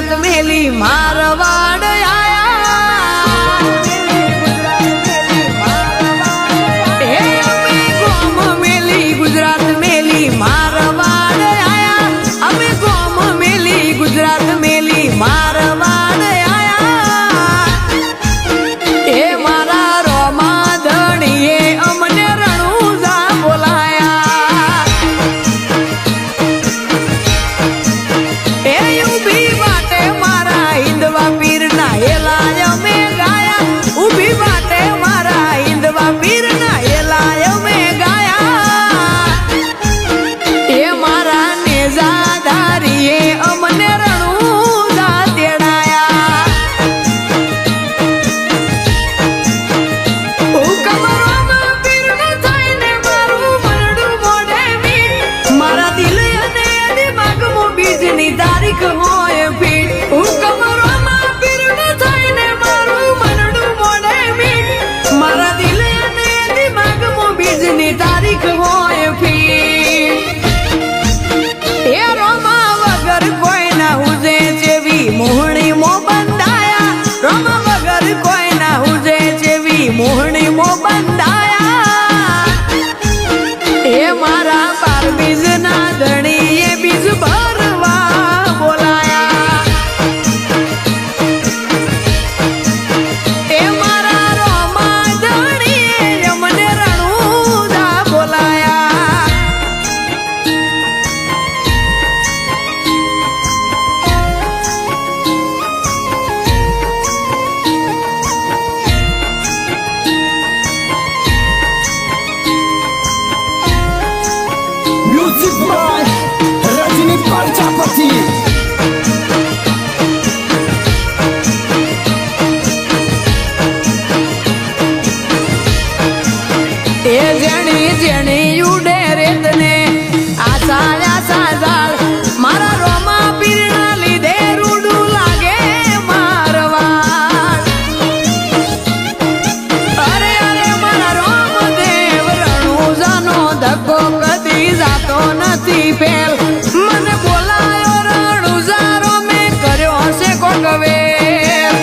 ગુજરાત મેલી મારવાડ આયા હે અમે ગોમ મેલી ગુજરાત મેલી મારવાડ આયા અમે ગોમ મેલી ગુજરાત મેલી મારવાડ આયા હે મારા રોમા ધણીએ અમને રણુજા બોલાયા હે ઉભી વાટે મારા હિંદવા પીરના હેલાય અમે ગાયા ઉભી વાટે મારા હિંદવા પીરના હેલાય અમે ગાયા હે મારા નેજાધારીએ અમને રણુજા તેડાયા હુકમરોમાં પીરને થઈને મારું મરડું મોઢે મીઠ મારા દિલ અને દિમાગમાં બીજની તારીખ હોય ફીટ હુકમરોમાં પીરને થઈને મારું મરડું મોઢે મીઠ મારા દિલ અને દિમાગમાં બીજની તારીખ હોય ફીટ હે રોમા વગર કોઈના હુજે જેવી મોહણી મો બંધાયા રોમા વગર કોઈના હુજે જેવી મોહણી મો બંધાયા હે મારા 12 બીજના ધણીએ બીજ ભરવા બોલાયા હે મારા રોમા ધણીએ અમને રણુજા બોલાયા Music by Rajini Prajapati. એ જેણી જેણી ઉડે રેતને આશા આશા ઝાડ મારા રોમા પીરના લીધે રૂડું લાગે મારવાડ અરે અરે મારા રોમદેવ રણુજાનો ધક્કો કદી જાતો નથી ફેલ મને બોલાયો રણુજારો મેં કર્યો હશે કોક વેલ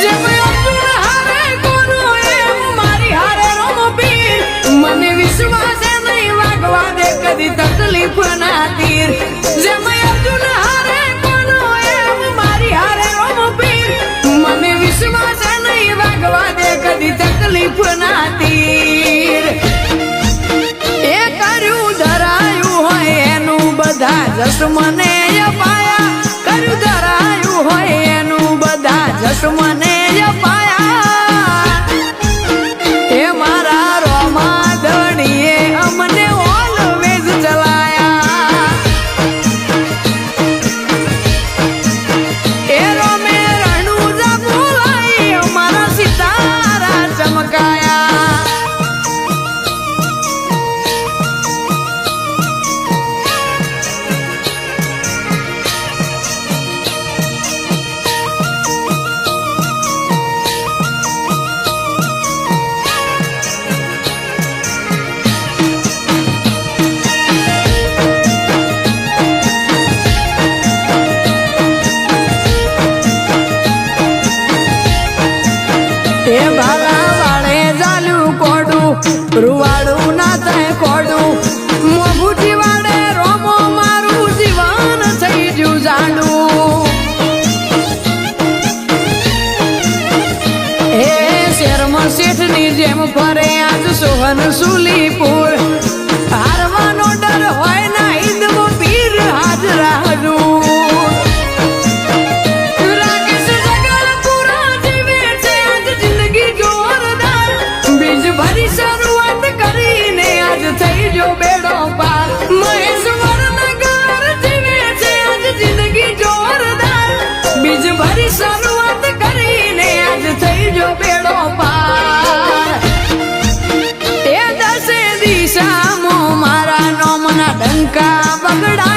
જેમ અર્જુન હારે કોનો એમ મારી હારે રોમો પીર મને વિશ્વાસ નહીં વાગવા દે કદી તકલીફ ના તીર જેમ અર્જુન હારે કોનો એમ મારી હારે રોમો પીર મને વિશ્વાસ નહીં વાગવા દે કદી તકલીફ ના તીર એ કર્યું ધરાયું હોય એનું બધા જસ મને અપાયા કર્યું ધરાયું હોય એનું બધા જસ મને અપાયા હે મારા રોમા ધણીએ અમને ઓલવેઝ ચલાયા એ રોમે રણુજા બોલાઈ અમારા સિતારા ચમકાયા એ ભાલા વાળે જાલ્યું કોડું રૂવાડું ના થાય કોડું મોભૂથી વાળે રોમો મારું જીવન થઈ ગયું જાડું હે શેરમાં શેઠની જેમ ફરે આજ સોહન સુલીપુર હારવાનો ડર હોય ના હિંદમાં પીર હાજરા હજૂર રાકેશ જગલપુરા જીવે છે આજ જિંદગી જોરદાર બીજ ભરી શરૂઆત કરીને આજ થઈ જો બેડો પાર મહેશ્વર નગર જીવે છે આજ જિંદગી જોરદાર બીજ ભરી શરૂઆત કરીને આજ થઈ જો બેડો પાર એ દસે દિશામાં મારા નોમના ડંકા બગડા